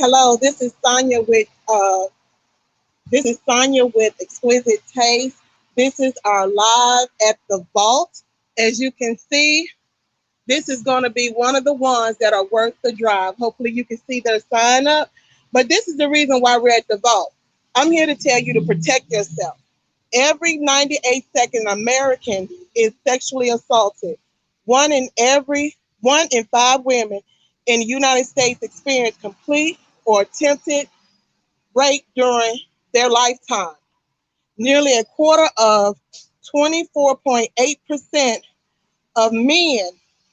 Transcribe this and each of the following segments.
Hello, this is Sonia with Exquisite Taste. This is our live at the vault. As you can see, this is going to be one of the ones that are worth the drive. Hopefully you can see their sign up. But this is the reason why we're at the vault. I'm here to tell you to protect yourself. Every 98-second American is sexually assaulted. One in five women in the United States experience complete or attempted rape during their lifetime. Nearly a quarter of 24.8% of men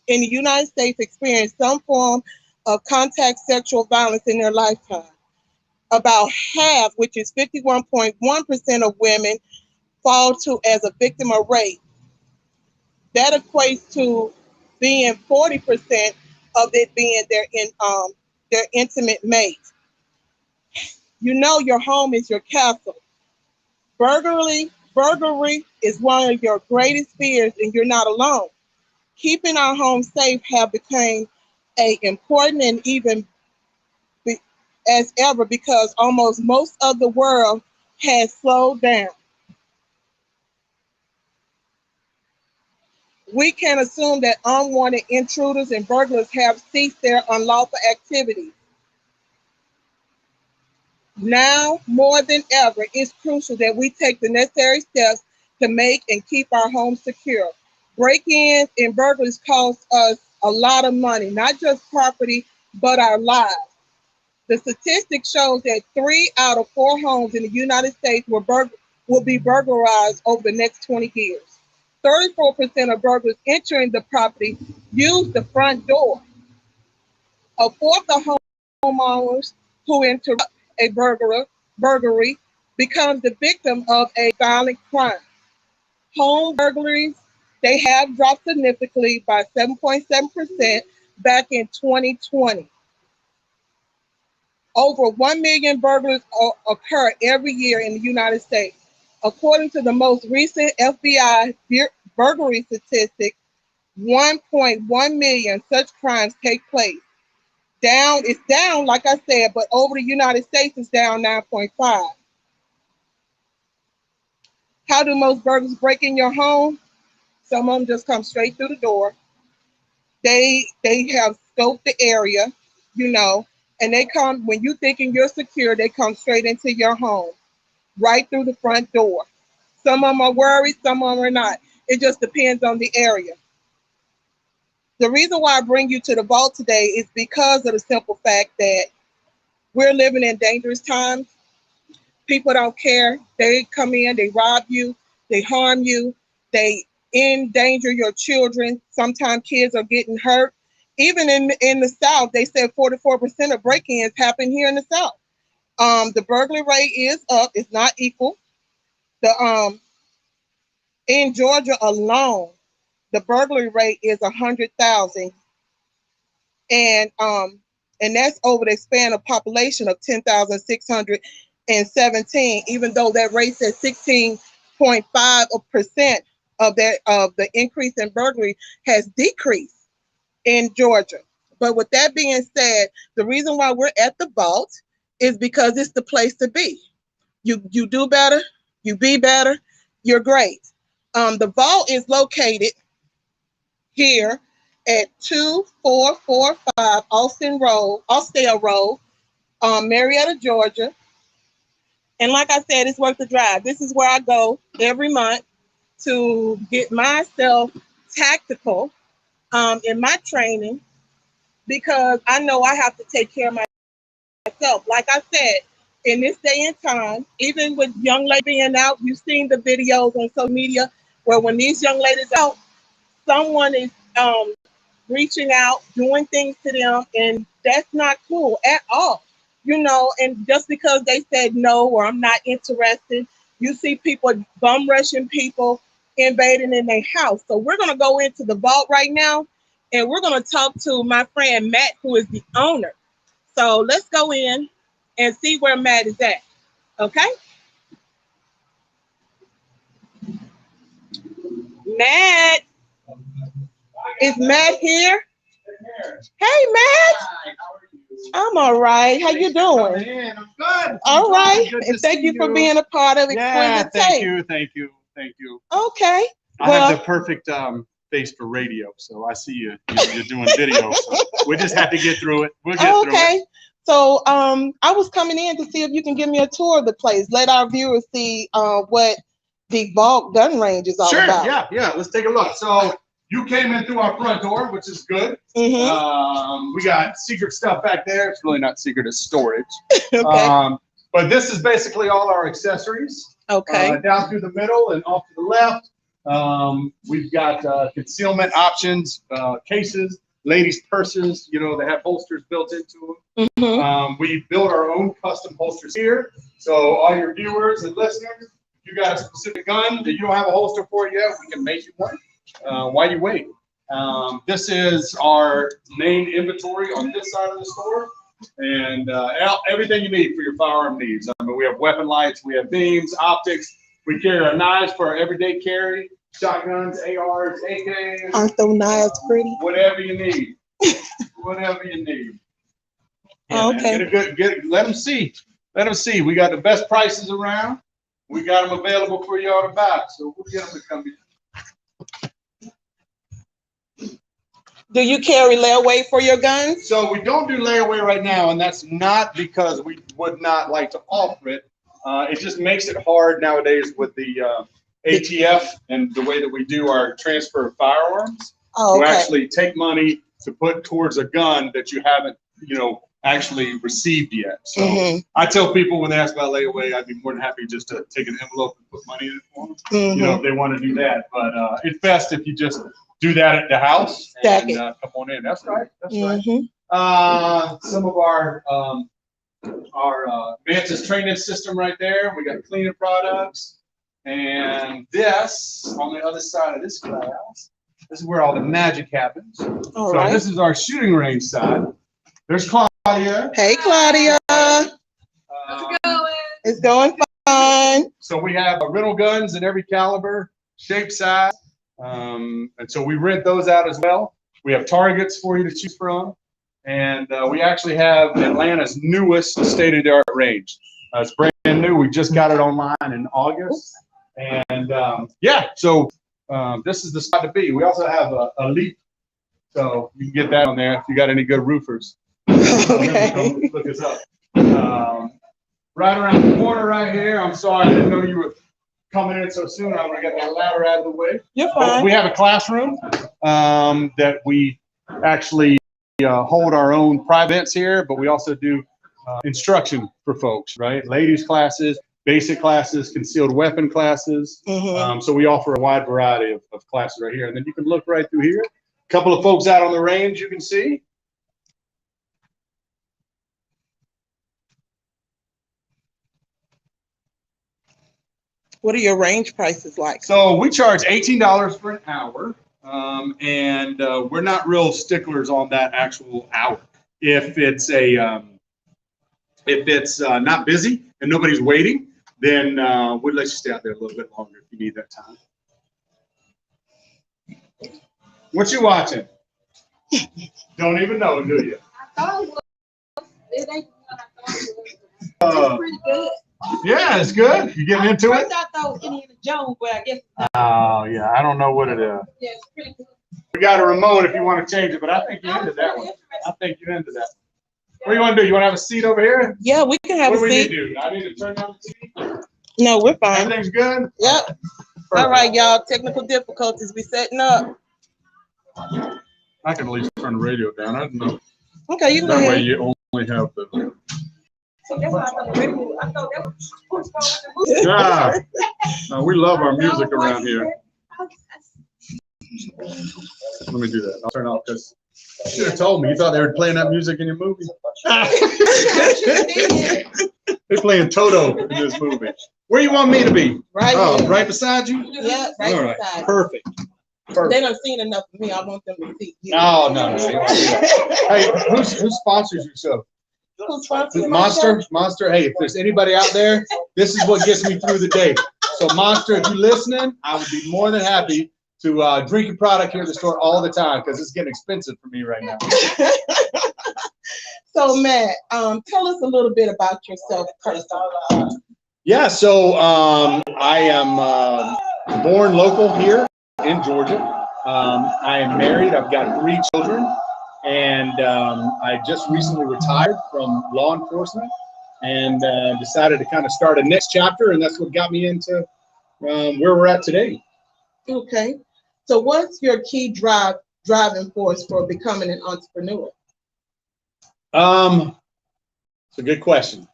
in the United States experience some form of contact sexual violence in their lifetime. About half, which is 51.1% of women, fall to as a victim of rape. That equates to being 40% of it being their intimate mate. You know your home is your castle. Burglary is one of your greatest fears, and you're not alone. Keeping our homes safe have become a important and even as ever because almost most of the world has slowed down. We can assume that unwanted intruders and burglars have ceased their unlawful activities. Now, more than ever, it's crucial that we take the necessary steps to make and keep our homes secure. Break-ins and burglaries cost us a lot of money, not just property, but our lives. The statistic shows that 3 out of 4 homes in the United States will be burglarized over the next 20 years. 34% of burglars entering the property use the front door. A fourth of homeowners who interrupt a burglary becomes the victim of a violent crime. Home burglaries, they have dropped significantly by 7.7% back in 2020. Over 1 million burglaries occur every year in the United States. According to the most recent FBI burglary statistics, 1.1 million such crimes take place. It's down, like I said, but over the United States, it's down 9.5. How do most burglars break in your home? Some of them just come straight through the door. They have scoped the area, and they come, when you thinking you're secure, they come straight into your home, right through the front door. Some of them are worried, some of them are not. It just depends on the area. The reason why I bring you to the vault today is because of the simple fact that we're living in dangerous times. People don't care. They come in, they rob you, they harm you, they endanger your children. Sometimes kids are getting hurt. Even in the South, they said 44% of break-ins happen here in the South. The burglary rate is up. It's not equal. In Georgia alone, the burglary rate is 100,000, and that's over the span of population of 10,617. Even though that rate says 16.5% of the increase in burglary has decreased in Georgia. But with that being said, the reason why we're at the vault is because it's the place to be. You do better, you be better, you're great. The vault is located here at 2445 Austell Road, Marietta, Georgia. And like I said, it's worth the drive. This is where I go every month to get myself tactical in my training, because I know I have to take care of myself. Like I said, in this day and time, even with young ladies being out, you've seen the videos on social media where when these young ladies are out, someone is reaching out, doing things to them, and that's not cool at all. And just because they said no or I'm not interested, you see people bum rushing people, invading in their house. So we're going to go into the vault right now, and we're going to talk to my friend Matt, who is the owner. So let's go in and see where Matt is at. Okay? Matt, is Matt here? Hey, Matt. I'm all right. How you doing? I'm good. All right. Good And thank you for being a part of Exquisite thank Tape. you, thank you, thank you. Okay. I have the perfect face for radio, so I see you're doing video. So we just have to get through it. We'll get through it. So I was coming in to see if you can give me a tour of the place. Let our viewers see what the Vault gun range is all about. Sure, yeah. Let's take a look. So you came in through our front door, which is good. Mm-hmm. We got secret stuff back there. It's really not secret, it's storage. Okay. But this is basically all our accessories. Okay. Down through the middle and off to the left. We've got concealment options, cases, ladies' purses, you know, they have holsters built into them. Mm-hmm. We build our own custom holsters here. So all your viewers and listeners, if you got a specific gun that you don't have a holster for yet, we can make you one while you wait. This is our main inventory on this side of the store. And everything you need for your firearm needs. I mean, we have weapon lights, we have beams, optics. We carry our knives for our everyday carry, shotguns, ARs, AKs. Aren't those knives pretty? Whatever you need. Whatever you need. Yeah, okay. Let them see. Let them see. We got the best prices around. We got them available for y'all to buy. So we'll get them to come in. Do you carry layaway for your guns? So we don't do layaway right now, and that's not because we would not like to offer it. It just makes it hard nowadays with the ATF and the way that we do our transfer of firearms. Oh, okay. To actually take money to put towards a gun that you haven't, actually received yet. So I tell people when they ask about layaway, I'd be more than happy just to take an envelope and put money in it for them. If they want to do that. But it's best if you just do that at the house and come on in. That's right. That's right. Some of our Mantis training system right there. We got cleaning products. And this, on the other side of this glass, this is where all the magic happens. This is our shooting range side. There's Claudia. Hey, Claudia. How's it going? It's going fine. So we have rental guns in every caliber, shape, size. And so we rent those out as well. We have targets for you to choose from. And we actually have Atlanta's newest state-of-the-art range. It's brand new. We just got it online in August. And so this is the spot to be. We also have a leap. So you can get that on there if you got any good roofers. Okay. Look us up. Right around the corner right here. I'm sorry, I didn't know you were coming in so soon. I'm gonna get that ladder out of the way. You're fine. We have a classroom that we actually hold our own private events here, but we also do instruction for folks, right? Ladies classes, basic classes, concealed weapon classes. So we offer a wide variety of classes right here. And then you can look right through here. A couple of folks out on the range you can see. What are your range prices like? So we charge $18 for an hour, and we're not real sticklers on that actual hour. If it's not busy and nobody's waiting, then we'd let you stay out there a little bit longer if you need that time. What you watching? Don't even know, do you? I thought it was. It ain't what I thought it was. It's pretty good. Yeah, it's good. You getting into it? First I thought Indiana Jones, but I guess. Oh, yeah. I don't know what it is. Yeah, it's pretty good. We got a remote if you want to change it, but I think you're into that one. I think you're into that one. What do you want to do? You want to have a seat over here? Yeah, we can have a seat. What do we need to do? I need to turn down the TV? No, we're fine. Everything's good? Yep. Perfect. All right, y'all. Technical difficulties. We setting up. I can at least turn the radio down. I don't know. Okay, you can go ahead. That way you only have the... So that's why I thought that was. Yeah. No, we love our music around here. Let me do that. I'll turn off because you should have told me. You thought they were playing that music in your movie? They're playing Toto in this movie. Where you want me to be? Right here. Right beside you? Yeah, right All right. beside. Perfect. They done seen enough of me. I want them to see you. No. Hey, who sponsors your show? Monster. Hey, if there's anybody out there, this is what gets me through the day. So Monster, if you're listening, I would be more than happy to drink your product here at the store all the time because it's getting expensive for me right now. So Matt, tell us a little bit about yourself personally. Yeah, so I am born local here in Georgia. I am married. I've got 3 children, and I just recently retired from law enforcement and decided to kind of start a next chapter, and that's what got me into where we're at today. Okay. So what's your key driving force for becoming an entrepreneur? It's a good question.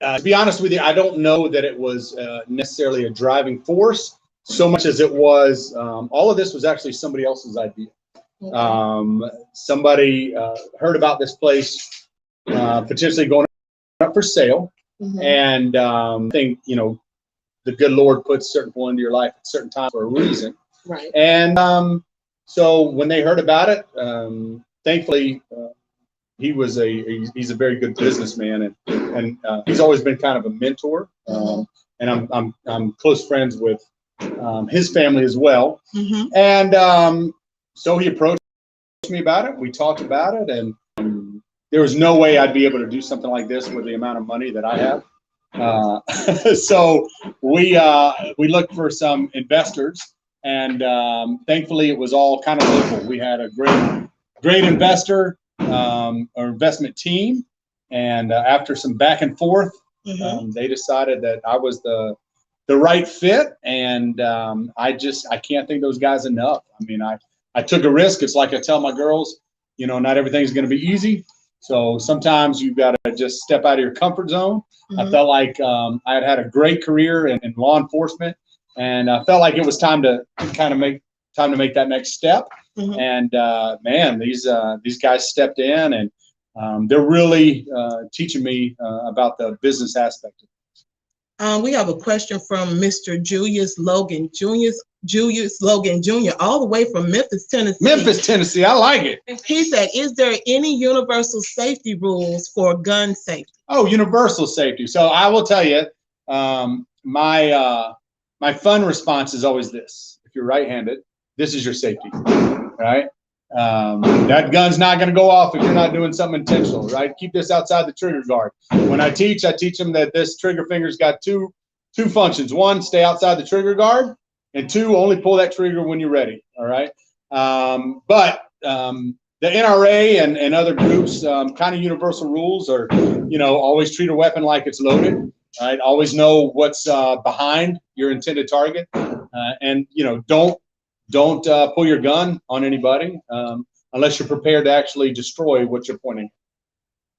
To be honest with you, I don't know that it was necessarily a driving force so much as it was. All of this was actually somebody else's idea. Okay. Somebody heard about this place potentially going up for sale, and I think the good Lord puts certain people into your life at certain times for a reason. Right. And so when they heard about it, thankfully. He's a very good businessman, and he's always been kind of a mentor. And I'm close friends with his family as well. And so he approached me about it. We talked about it, and there was no way I'd be able to do something like this with the amount of money that I have. So we looked for some investors, and thankfully it was all kind of local. We had a great investor. Our investment team, and after some back and forth, they decided that I was the right fit, and I can't thank those guys enough. I mean, I took a risk. It's like I tell my girls, not everything's going to be easy. So sometimes you've got to just step out of your comfort zone. I felt like I had a great career in law enforcement, and I felt like it was time to make that next step. And man, these guys stepped in, and they're really teaching me about the business aspect of it. We have a question from Mr. Julius Logan Jr., all the way from Memphis, Tennessee. Memphis, Tennessee, I like it. He said, "Is there any universal safety rules for gun safety?" Oh, universal safety. So I will tell you, my fun response is always this: if you're right-handed, this is your safety. Right? That gun's not going to go off if you're not doing something intentional, right? Keep this outside the trigger guard. When I teach them that this trigger finger's got two functions. 1, stay outside the trigger guard, and 2, only pull that trigger when you're ready. All right. But the NRA and other groups, kind of universal rules are, always treat a weapon like it's loaded. Right. Always know what's behind your intended target, and don't pull your gun on anybody unless you're prepared to actually destroy what you're pointing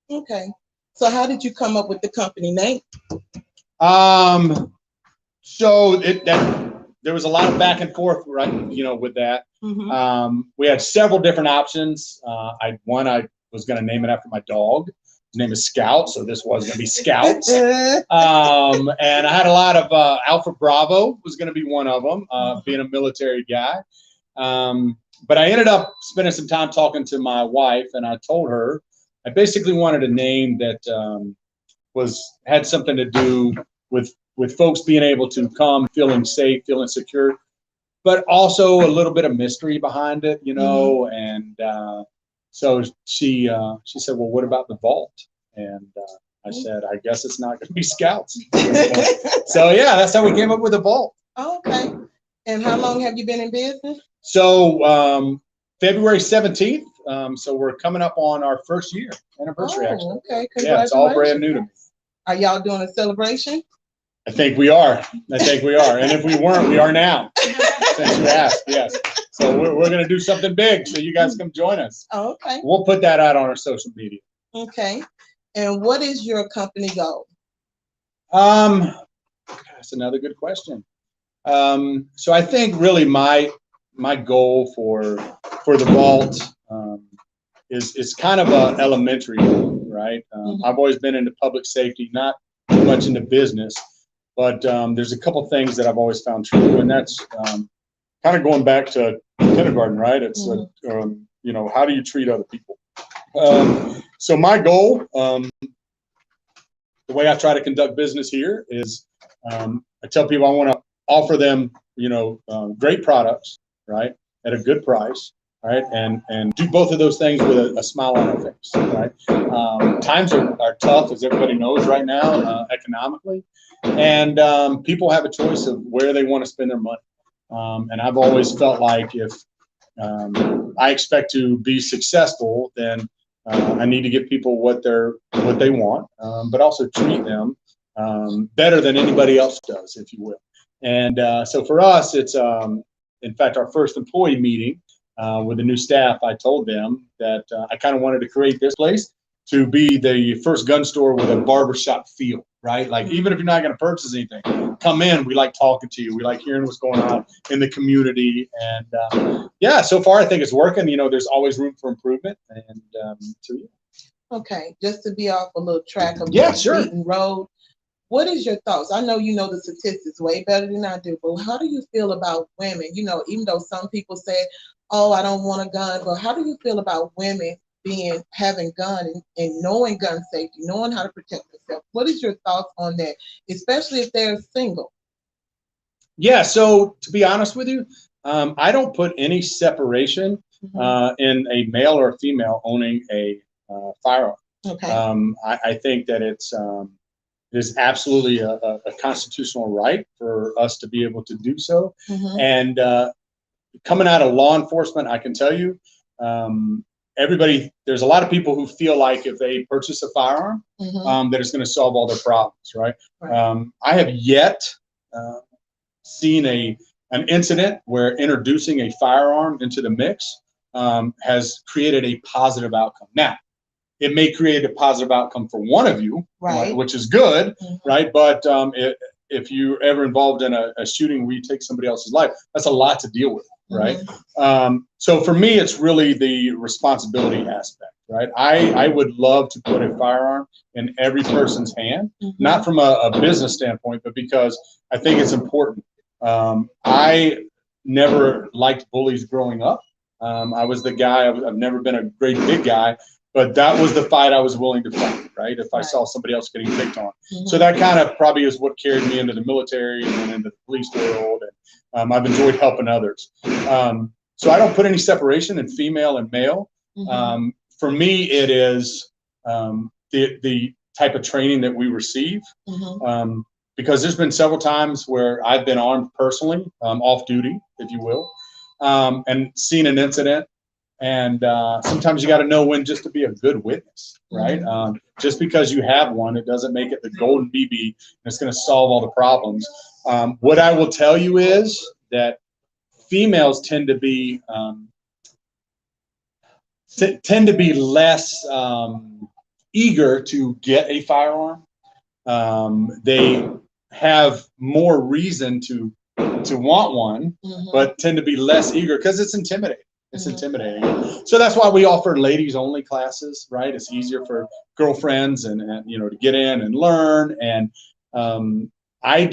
at. Okay. So how did you come up with the company name? So there was a lot of back and forth, right? With that. We had several different options. I was going to name it after my dog. His name is Scout, so this was going to be Scout. And I had a lot of Alpha Bravo was going to be one of them, being a military guy. But I ended up spending some time talking to my wife, and I told her I basically wanted a name that had something to do with folks being able to come feeling safe, feeling secure, but also a little bit of mystery behind it, and so she said, "Well, what about the Vault?" And I said, "I guess it's not going to be Scouts." So yeah, that's how we came up with the Vault. Okay. And how long have you been in business? So February 17th. So we're coming up on our first year anniversary. Actually, okay. Yeah, it's all brand new to me. Are y'all doing a celebration? I think we are. And if we weren't, we are now. Since you asked, yes. So we're going to do something big, so you guys come join us. Oh, okay. We'll put that out on our social media. Okay. And what is your company goal? That's another good question. So I think really my goal for the Vault is kind of a elementary goal, right? I've always been into public safety, not much into business, but there's a couple things that I've always found true, and that's kind of going back to kindergarten, right? It's how do you treat other people? So my goal, the way I try to conduct business here is I tell people I want to offer them, great products, right, at a good price. right? And do both of those things with a smile on our face, right? Times are tough, as everybody knows right now, economically, and people have a choice of where they want to spend their money. And I've always felt like if I expect to be successful, then I need to give people what they want, but also treat them better than anybody else does, if you will. And so for us, it's in fact our first employee meeting with the new staff. I told them that I kind of wanted to create this place to be the first gun store with a barbershop feel, right? Like, even if you're not going to purchase anything, come in. We like talking to you. We like hearing what's going on in the community. And yeah, so far I think it's working. You know, there's always room for improvement. And so yeah. Okay, just to be off a little track of Yeah, the sure. beaten road, what is your thoughts? I know you know the statistics way better than I do, but how do you feel about women? You know, even though some people say, "Oh, I don't want a gun," but how do you feel about women having gun and knowing gun safety, knowing how to protect themselves? What is your thoughts on that, especially if they're single? Yeah, so to be honest with you, I don't put any separation in a male or a female owning a firearm. Okay. I think that it is absolutely a constitutional right for us to be able to do so. And coming out of law enforcement, I can tell you, there's a lot of people who feel like if they purchase a firearm, that it's going to solve all their problems, right? I have yet seen an incident where introducing a firearm into the mix has created a positive outcome. Now, it may create a positive outcome for one of you, right, which is good, right? But if you're ever involved in a shooting where you take somebody else's life, that's a lot to deal with, right? So for me, it's really the responsibility aspect, right? I would love to put a firearm in every person's hand, not from a business standpoint, but because I think it's important. I never liked bullies growing up. I was the guy, I've never been a great big guy, but that was the fight I was willing to fight, right? If I saw somebody else getting picked on. So that kind of probably is what carried me into the military and into the police world. And I've enjoyed helping others. So I don't put any separation in female and male. For me, it is the type of training that we receive. Because there's been several times where I've been armed personally, off duty, if you will, and seen an incident. And sometimes you got to know when just to be a good witness, right? Just because you have one, it doesn't make it the golden BB and it's going to solve all the problems. What I will tell you is that females tend to be less eager to get a firearm. They have more reason to want one, but tend to be less eager because it's intimidating. It's intimidating. So that's why we offer ladies only classes, right? It's easier for girlfriends and you know, to get in and learn. And I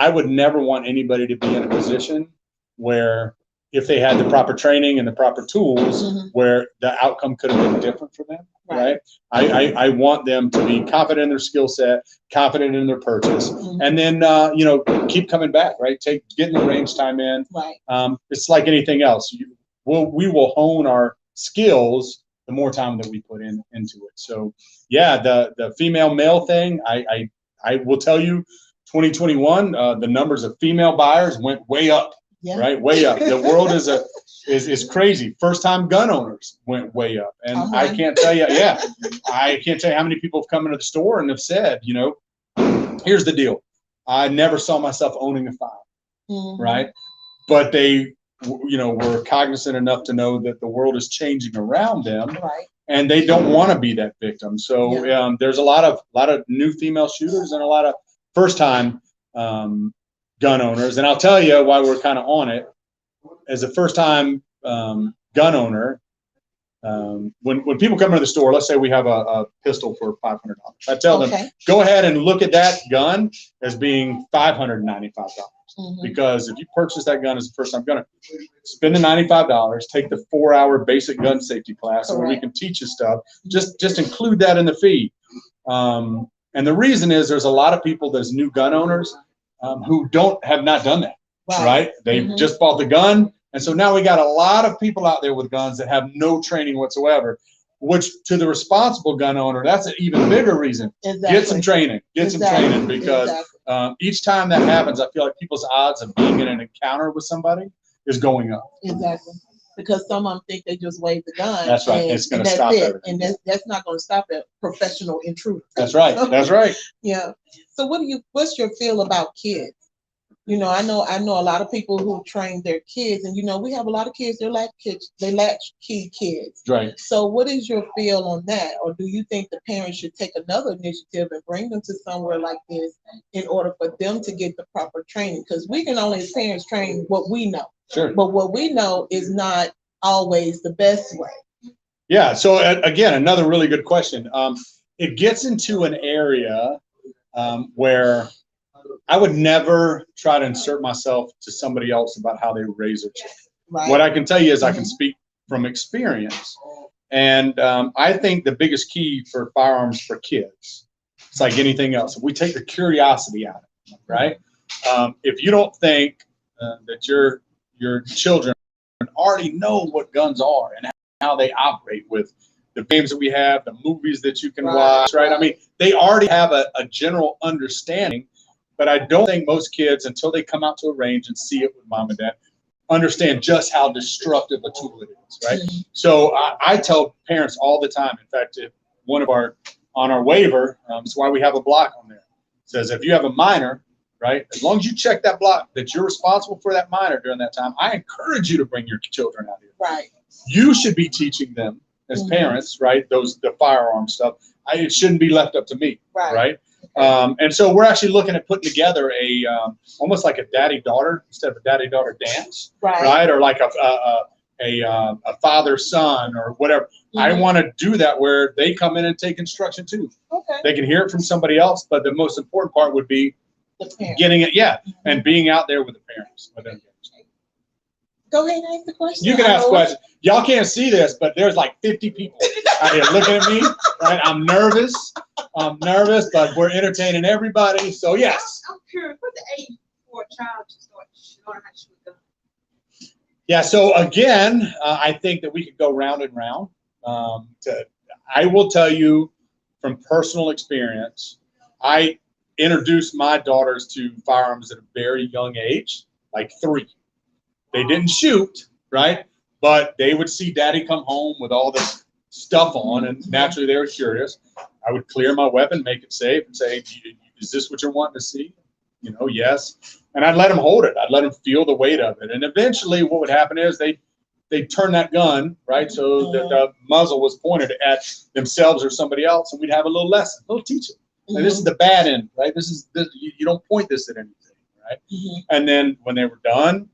would never want anybody to be in a position where if they had the proper training and the proper tools, where the outcome could have been different for them, right? I want them to be confident in their skill set, confident in their purchase, and then you know, keep coming back, right? Getting the range time in. It's like anything else. We will hone our skills the more time that we put into it. So yeah, the female male thing, I will tell you, 2021, the numbers of female buyers went way up. Right, way up. The world is crazy. First time gun owners went way up, and I can't tell you, I can't tell you how many people have come into the store and have said, you know, here's the deal. I never saw myself owning a firearm, right? But they, you know, were cognizant enough to know that the world is changing around them, and they don't want to be that victim. So there's a lot of new female shooters and a lot of first time gun owners. And I'll tell you why we're kind of on it. As a first time gun owner, when people come into the store, let's say we have a pistol for $500. I tell them, go ahead and look at that gun as being $595. Because if you purchase that gun as a first time gunner, spend the $95, take the 4-hour basic gun safety class where we can teach you stuff, just include that in the fee. And the reason is there's a lot of people that's new gun owners who have not done that, right? They've just bought the gun, And so now we got a lot of people out there with guns that have no training whatsoever, which to the responsible gun owner, that's an even bigger reason. Exactly. Get some training. Get some training, because each time that happens, I feel like people's odds of being in an encounter with somebody is going up. Exactly. Because some of them think they just wave the gun. That's right. It's going to stop everything. And that's not going to stop a professional intruder. That's right. That's right. Yeah. So what's your feel about kids? You know, I know a lot of people who train their kids, and you know, we have a lot of kids, they latchkey kids. Right. So what is your feel on that? Or do you think the parents should take another initiative and bring them to somewhere like this in order for them to get the proper training? Because we can only as parents train what we know. Sure. But what we know is not always the best way. Yeah. So again, another really good question. It gets into an area where I would never try to insert myself to somebody else about how they raise their children. Right. What I can tell you is I can speak from experience. And I think the biggest key for firearms for kids, it's like anything else. If we take the curiosity out of it, right? If you don't think that your children already know what guns are and how they operate with the games that we have, the movies that you can watch, right? I mean, they already have a general understanding. But I don't think most kids, until they come out to a range and see it with mom and dad, understand just how destructive a tool it is, right? Mm-hmm. So I tell parents all the time. In fact, if on our waiver, it's why we have a block on there. It says if you have a minor, right, as long as you check that block that you're responsible for that minor during that time, I encourage you to bring your children out here. Right. You should be teaching them as parents, right? The firearm stuff. It shouldn't be left up to me, right? And so we're actually looking at putting together a almost like a daddy-daughter instead of a daddy-daughter dance, right? Or like a father-son or whatever. Mm-hmm. I want to do that where they come in and take instruction too. Okay. They can hear it from somebody else, but the most important part would be getting it, and being out there with the parents. Go ahead and ask the question. You can ask questions. Y'all can't see this, but there's like 50 people out here looking at me. Right? I'm nervous, but we're entertaining everybody. So yes. I'm curious, what's the age for a child to start learning how to shoot a gun? Yeah. So again, I think that we could go round and round. I will tell you from personal experience, I introduced my daughters to firearms at a very young age, like 3. They didn't shoot, right? But they would see daddy come home with all this stuff on, and naturally they were curious. I would clear my weapon, make it safe, and say, is this what you're wanting to see? You know, yes. And I'd let them hold it. I'd let them feel the weight of it. And eventually what would happen is they'd turn that gun, right, so that the muzzle was pointed at themselves or somebody else, and we'd have a little lesson, a little teaching. And this is the bad end, right? You don't point this at anything, right? And then when they were done,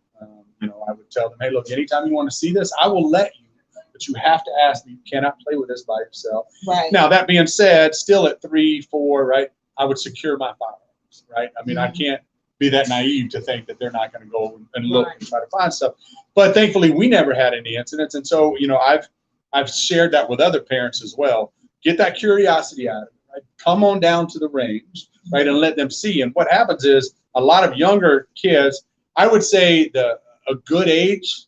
I would tell them, hey, look, anytime you want to see this, I will let you, but you have to ask me. You cannot play with this by yourself. Right. Now, that being said, still at 3, 4, right, I would secure my firearms, right? I mean, I can't be that naive to think that they're not going to go and look and try to find stuff. But thankfully, we never had any incidents. And so, I've shared that with other parents as well. Get that curiosity out of it, right? Come on down to the range, right, and let them see. And what happens is a lot of younger kids, I would say a good age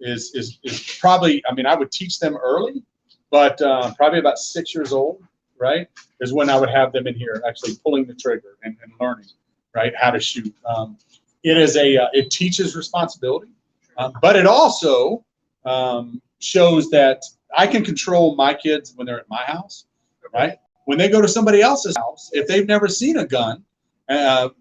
is probably, I would teach them early, but probably about 6 years old, right, is when I would have them in here actually pulling the trigger and learning, right, how to shoot. It teaches responsibility, but it also shows that I can control my kids when they're at my house, right? When they go to somebody else's house, if they've never seen a gun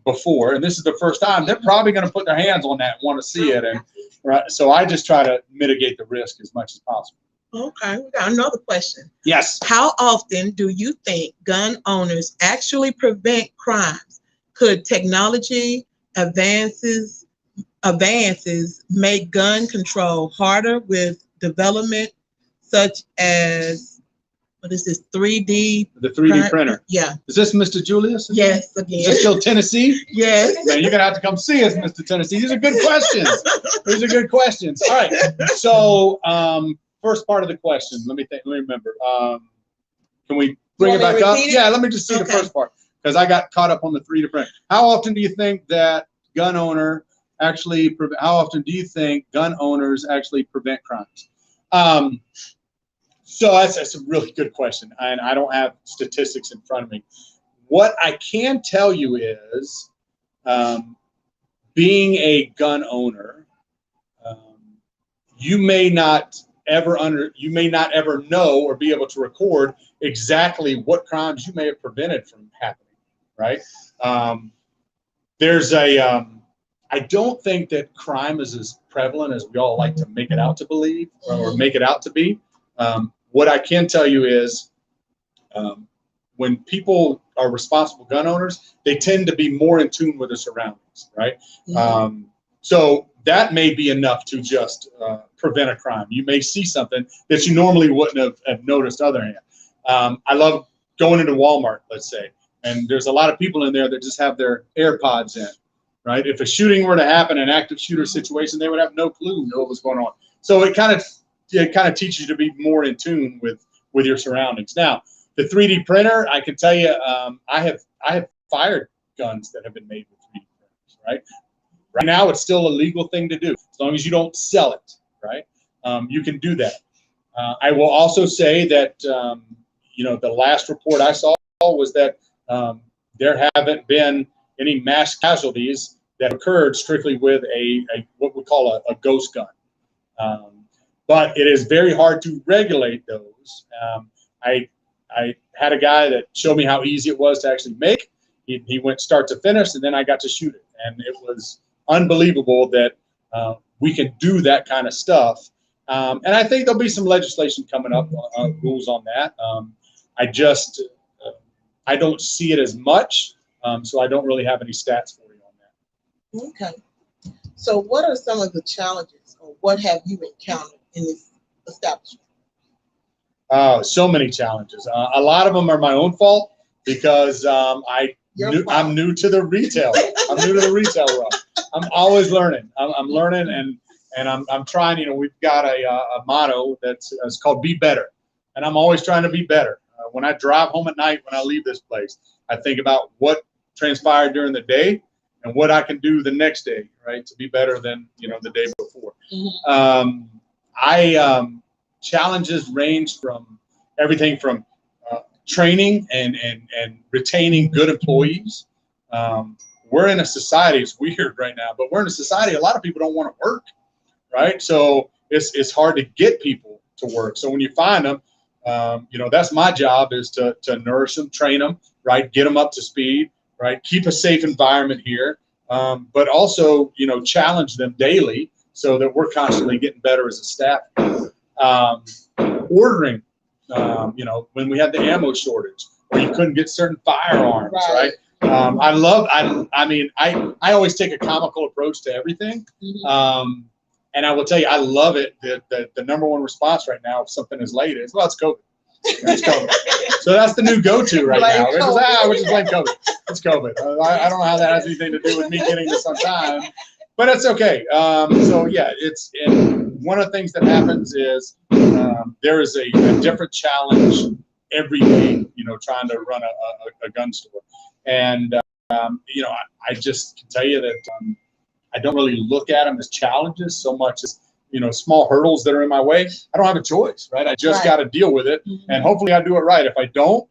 before, and this is the first time, they're probably going to put their hands on that and want to see it. And right, so I just try to mitigate the risk as much as possible. Okay, we got another question. Yes. How often do you think gun owners actually prevent crimes? Could technology advances make gun control harder with development such as, what is this, 3D? The 3D printer. Yeah. Is this Mr. Julius? Yes, again. Is this still Tennessee? Yes. Man, you're going to have to come see us, Mr. Tennessee. These are good questions. These are good questions. All right. So, first part of the question, let me remember. Can we bring it back up? Yeah, let me just see the first part, because I got caught up on the 3D printer. How often do you think that gun owner actually how often do you think gun owners actually prevent crimes? So that's a really good question, and I don't have statistics in front of me. What I can tell you is, being a gun owner, you may not ever know or be able to record exactly what crimes you may have prevented from happening, right? I don't think that crime is as prevalent as we all like to make it out to believe or make it out to be. What I can tell you is, when people are responsible gun owners, they tend to be more in tune with their surroundings, right? So that may be enough to just prevent a crime. You may see something that you normally wouldn't have noticed otherwise. I love going into Walmart, let's say, and there's a lot of people in there that just have their AirPods in, right? If a shooting were to happen, an active shooter situation, they would have no clue what was going on. So it kind of teaches you to be more in tune with your surroundings. Now, the 3D printer, I can tell you, I have fired guns that have been made with 3D printers, right? Right now, it's still a legal thing to do, as long as you don't sell it, right? You can do that. I will also say that, the last report I saw was that there haven't been any mass casualties that occurred strictly with what we call a ghost gun. But it is very hard to regulate those. I had a guy that showed me how easy it was to actually make. He went start to finish, and then I got to shoot it. And it was unbelievable that we can do that kind of stuff. And I think there'll be some legislation coming up, rules on that. I don't see it as much, so I don't really have any stats for you on that. Okay. So what are some of the challenges, or what have you encountered in this establishment? So many challenges. A lot of them are my own fault because I'm new to the retail. I'm new to the retail world. I'm always learning. I'm learning, and I'm trying. We've got a motto that's called "Be Better," and I'm always trying to be better. When I drive home at night, when I leave this place, I think about what transpired during the day and what I can do the next day, right, to be better than the day before. Challenges range from everything from training and retaining good employees. We're in a society, it's weird right now, but we're in a society, a lot of people don't want to work, right? So it's hard to get people to work. So when you find them, that's my job, is to nourish them, train them, right? Get them up to speed, right? Keep a safe environment here, but also, challenge them daily so that we're constantly getting better as a staff. Ordering, when we had the ammo shortage, or you couldn't get certain firearms, right? I always take a comical approach to everything. And I will tell you, I love it that the number one response right now, if something is late, is, well, it's COVID. It's COVID. So that's the new go-to right now. We're just blame COVID. It's COVID. I don't know how that has anything to do with me getting this on time, but it's okay. So yeah, one of the things that happens is there is a different challenge every day, trying to run a gun store. And, I just can tell you that I don't really look at them as challenges so much as, small hurdles that are in my way. I don't have a choice, right? I just got to deal with it. And hopefully I do it right. If I don't,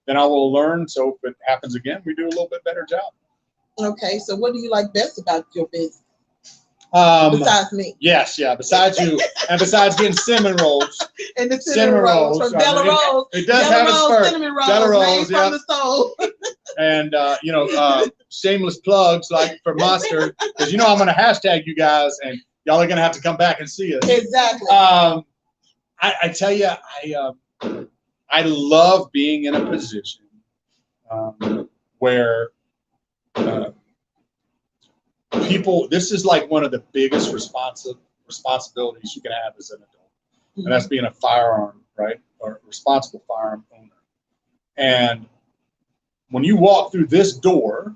then I will learn. So if it happens again, we do a little bit better job. Okay. So what do you like best about your business? Besides me. Yes, yeah. Besides you, and besides getting cinnamon rolls. And the cinnamon rolls from Della Rose. It does have its perk. Cinnamon rolls made from the soul. And shameless plugs like for Monster, because I'm going to hashtag you guys, and y'all are going to have to come back and see us. Exactly. I tell you, I love being in a position where people, this is like one of the biggest responsibilities you can have as an adult, and that's being a firearm, right, or responsible firearm owner. And when you walk through this door,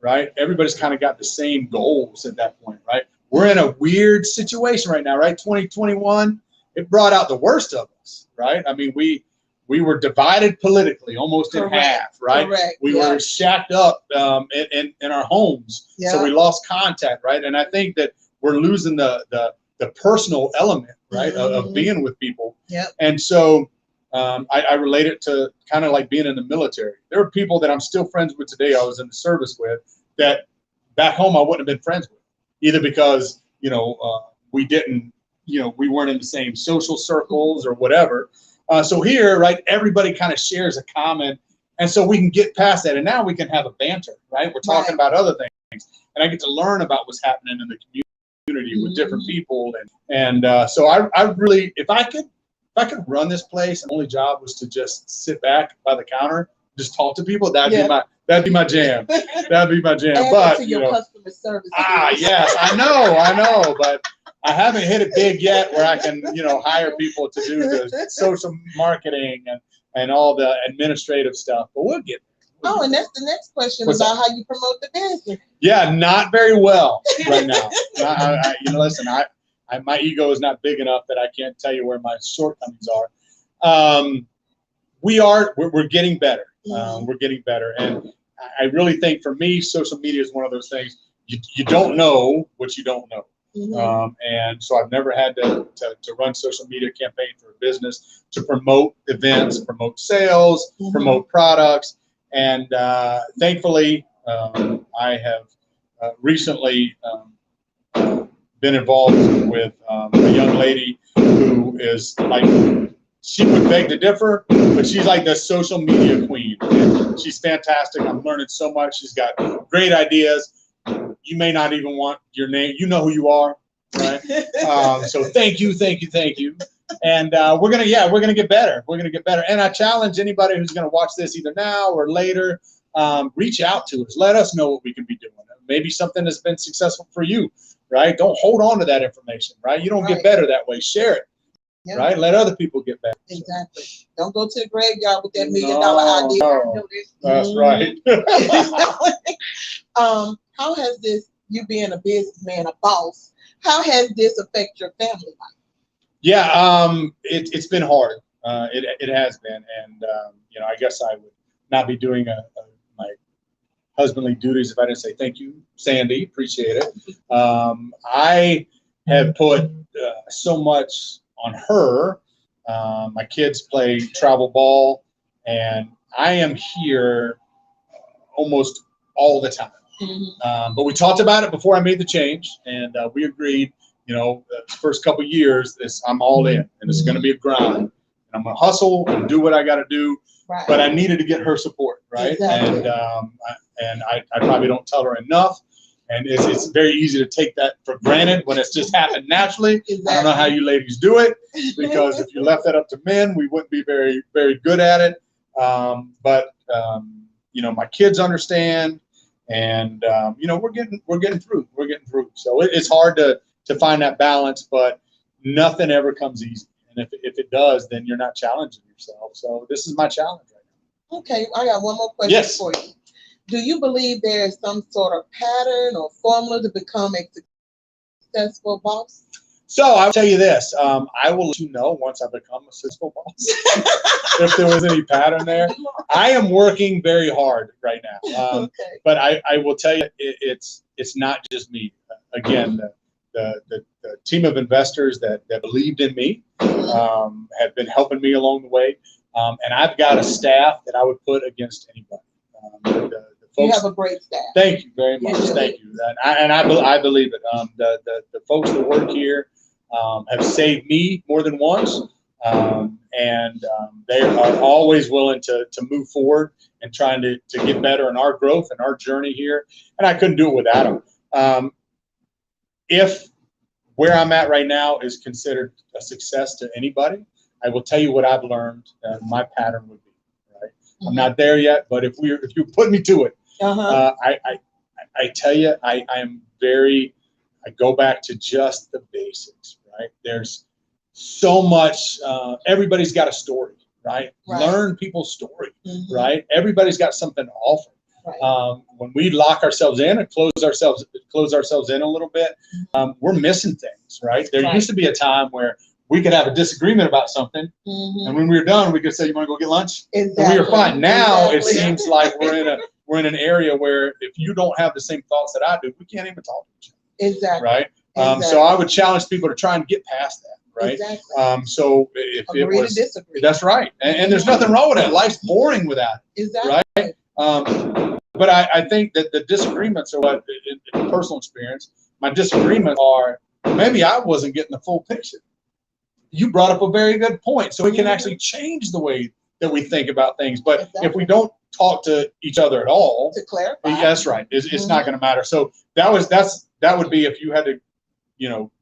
right, everybody's kind of got the same goals at that point, right? We're in a weird situation right now, right? 2021, it brought out the worst of us, right? I mean, we we were divided politically, almost in Correct. half, right? Correct. We Yeah. were shacked up in our homes, Yeah. so we lost contact, right? And I think that we're losing the personal element, right, of being with people. Yep. And so I relate it to kind of like being in the military. There are people that I'm still friends with today, I was in the service with, that back home I wouldn't have been friends with, either because, we didn't, we weren't in the same social circles or whatever. So here, right, everybody kind of shares a common, and so we can get past that. And now we can have a banter, right? We're talking about other things, and I get to learn about what's happening in the community with different people. And so I really, if I could run this place, and the only job was to just sit back by the counter, just talk to people, that'd be my jam. That'd be my jam. Add but to your customer service. yes, I know, but I haven't hit it big yet where I can, hire people to do the social marketing and all the administrative stuff. But we'll get there. And that's the next question about how you promote the business. Yeah, not very well right now. Listen, my ego is not big enough that I can't tell you where my shortcomings are. We're getting better. We're getting better, and I really think for me, social media is one of those things you don't know what you don't know. And so I've never had to run social media campaign for a business to promote events, promote sales, promote products. And thankfully, I have recently been involved with a young lady who is like, she would beg to differ, but she's like the social media queen. And she's fantastic. I'm learning so much. She's got great ideas. You may not even want your name. You know who you are, right? So thank you. And we're gonna get better. We're gonna get better. And I challenge anybody who's gonna watch this either now or later, reach out to us. Let us know what we can be doing. Maybe something has been successful for you, right? Don't hold on to that information, right? You don't get better that way. Share it. Yep. Right? Let other people get better. Exactly. Don't go to the graveyard with that $1 million idea. No. That's right. How has this, you being a businessman, a boss, how has this affected your family life? Yeah, it's been hard. It has been, and I guess I would not be doing my husbandly duties if I didn't say thank you, Sandy. Appreciate it. I have put so much on her. My kids play travel ball, and I am here almost all the time. But we talked about it before I made the change, and we agreed, the first couple of years, I'm all in, and it's going to be a grind. And I'm going to hustle and do what I got to do, but I needed to get her support, right? Exactly. And I probably don't tell her enough. And it's very easy to take that for granted when it's just happened naturally. Exactly. I don't know how you ladies do it, because if you left that up to men, we wouldn't be very, very good at it. But my kids understand, and we're getting through. We're getting through. So it's hard to find that balance, but nothing ever comes easy. And if it does, then you're not challenging yourself. So this is my challenge right now. Okay, I got one more question for you. Do you believe there is some sort of pattern or formula to become a successful boss? So I'll tell you this. I will let you know once I become a successful boss if there was any pattern there. I am working very hard right now. But I will tell you, it's not just me. Again, the team of investors that believed in me have been helping me along the way. And I've got a staff that I would put against anybody. Folks, you have a great staff. Thank you very much. Thank you. And I believe it. The folks that work here have saved me more than once, and they are always willing to move forward and trying to get better in our growth and our journey here. And I couldn't do it without them. If where I'm at right now is considered a success to anybody, I will tell you what I've learned my pattern would be. Right? I'm not there yet, but if you put me to it, I tell you, I go back to just the basics, right? There's so much, everybody's got a story, right? Learn people's story, right? Everybody's got something to offer. When we lock ourselves in and close ourselves in a little bit, we're missing things, right? There used to be a time where we could have a disagreement about something, and when we were done, we could say, "You want to go get lunch?" Exactly. And we were fine. Now Exactly. it seems like we're in an area where if you don't have the same thoughts that I do, we can't even talk to each other. Exactly. Right. So I would challenge people to try and get past that. Right. Exactly. So if Agree it was, to disagree. that's right, and there's nothing wrong with that. Life's boring without it. Exactly. Right. But I think that the disagreements are what, in personal experience, my disagreements are maybe I wasn't getting the full picture. You brought up a very good point. So we can actually change the way that we think about things. But if we don't talk to each other at all, to clarify, that's right. It's not going to matter. So that would be, if you had to,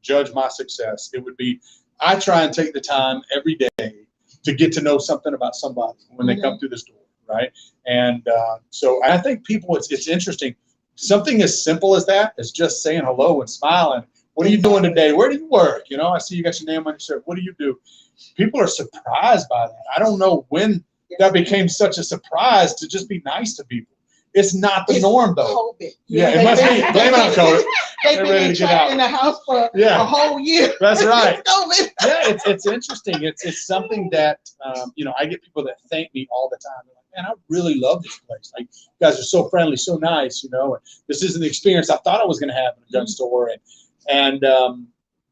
judge my success, it would be, I try and take the time every day to get to know something about somebody when they come through this door. Right. And so I think people, it's interesting. Something as simple as that is just saying hello and smiling. What are you doing today? Where do you work? I see you got your name on your shirt. What do you do? People are surprised by that. I don't know when that became such a surprise to just be nice to people. It's not the norm, though. COVID. Yeah, it must be. Blame it on COVID. They've been trapped in the house for a whole year. That's right. COVID. Yeah, it's interesting. It's something that, I get people that thank me all the time. They're like, man, I really love this place. Like, you guys are so friendly, so nice, and this isn't the experience I thought I was going to have in a gun store. And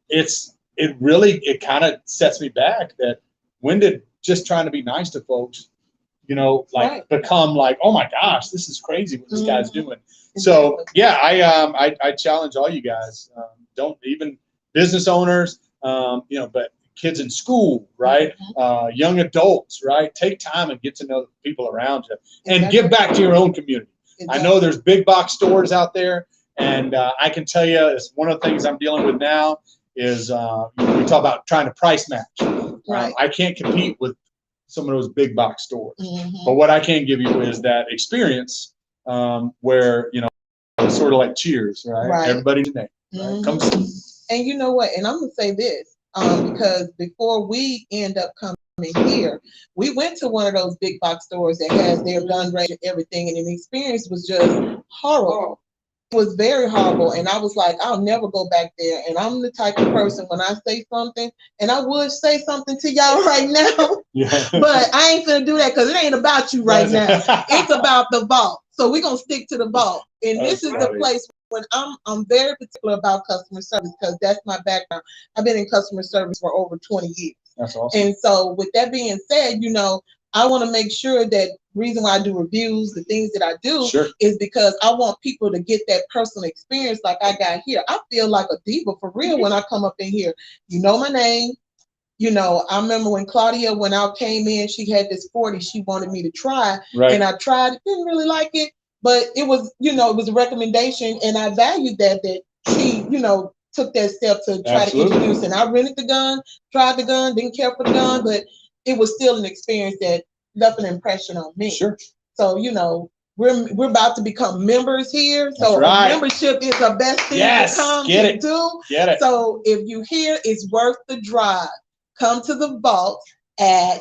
it kind of sets me back that when did just trying to be nice to folks, become like, oh my gosh, this is crazy what this guy's doing. So yeah, I challenge all you guys, don't, even business owners, but kids in school, right? Young adults, right? Take time and get to know the people around you and give back to your own community. I know there's big box stores out there. And I can tell you, it's one of the things I'm dealing with now is we talk about trying to price match. Right. I can't compete with some of those big box stores. But what I can give you is that experience where, it's sort of like Cheers, right? Everybody's name. Right? Come see. And you know what? And I'm going to say this, because before we end up coming here, we went to one of those big box stores that has their gun range and everything, and the experience was just horrible. It was very horrible, and I was like, I'll never go back there. And I'm the type of person, when I say something, and I would say something to y'all right now, but I ain't gonna do that because it ain't about you right now. It's about the vault. So we're gonna stick to the vault. And this is the place when I'm very particular about customer service, because that's my background. I've been in customer service for over 20 years. That's awesome. And so with that being said, I want to make sure that reason why I do reviews, the things that I do, is because I want people to get that personal experience like I got here. I feel like a diva for real when I come up in here. You know my name. I remember when Claudia, when I came in, she had this 40 she wanted me to try. And I tried, didn't really like it, but it was, it was a recommendation, and I valued that she, took that step to try to introduce. And I rented the gun, tried the gun, didn't care for the gun, but it was still an experience that left an impression on me. So, we're about to become members here. So membership is the best thing to come to do. Get it. So if you hear it's worth the drive, come to the vault at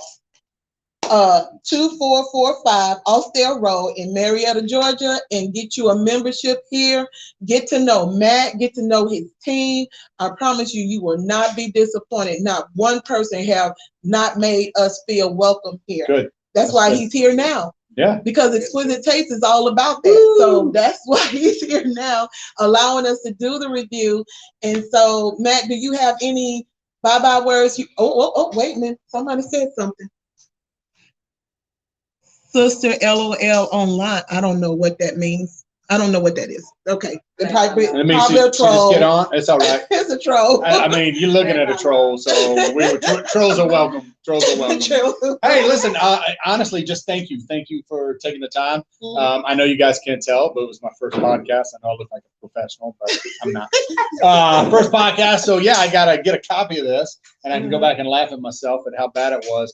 2445 Austell Road in Marietta, Georgia, and get you a membership here. Get to know Matt, get to know his team. I promise you, you will not be disappointed. Not one person have not made us feel welcome here. Good. That's why he's here now. Yeah. Because Exquisite Taste is all about that. Woo! So that's why he's here now, allowing us to do the review. And so, Matt, do you have any bye-bye words? Wait a minute. Somebody said something. Sister LOL online. I don't know what that means. I don't know what that is. Okay. Probably just get on. It's all right. It's a troll. I mean, you're looking at a troll, so trolls are welcome. Trolls are welcome. Hey, listen, honestly, just thank you. Thank you for taking the time. I know you guys can't tell, but it was my first podcast. I know I look like a professional, but I'm not. First podcast. So yeah, I got to get a copy of this, and I can go back and laugh at myself at how bad it was.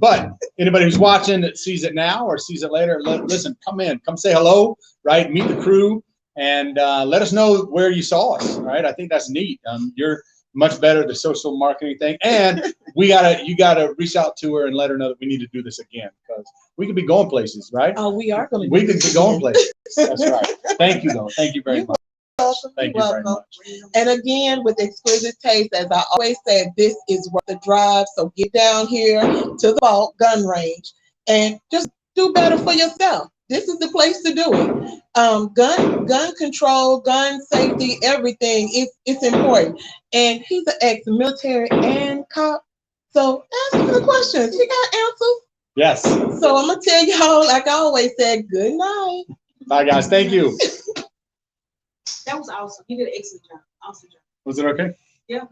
But anybody who's watching that sees it now or sees it later, listen, come in, come say hello, right? Meet the crew, and let us know where you saw us, right? I think that's neat. You're much better at the social marketing thing, and you gotta reach out to her and let her know that we need to do this again, because we could be going places, right? Oh, we are going to. We could be going places. That's right. Thank you, though. Thank you very much. welcome. Thank You're you very welcome. much. And again, with Exquisite Taste, as I always said, this is worth the drive. So get down here to the vault gun range and just do better for yourself. This is the place to do it. Gun control, gun safety, everything. It's important. And he's an ex-military and cop. So ask him the questions. He got answers. Yes. So I'm gonna tell y'all, like I always said, good night. Bye, guys. Thank you. That was awesome. You did an excellent job. Awesome job. Was it okay? Yeah.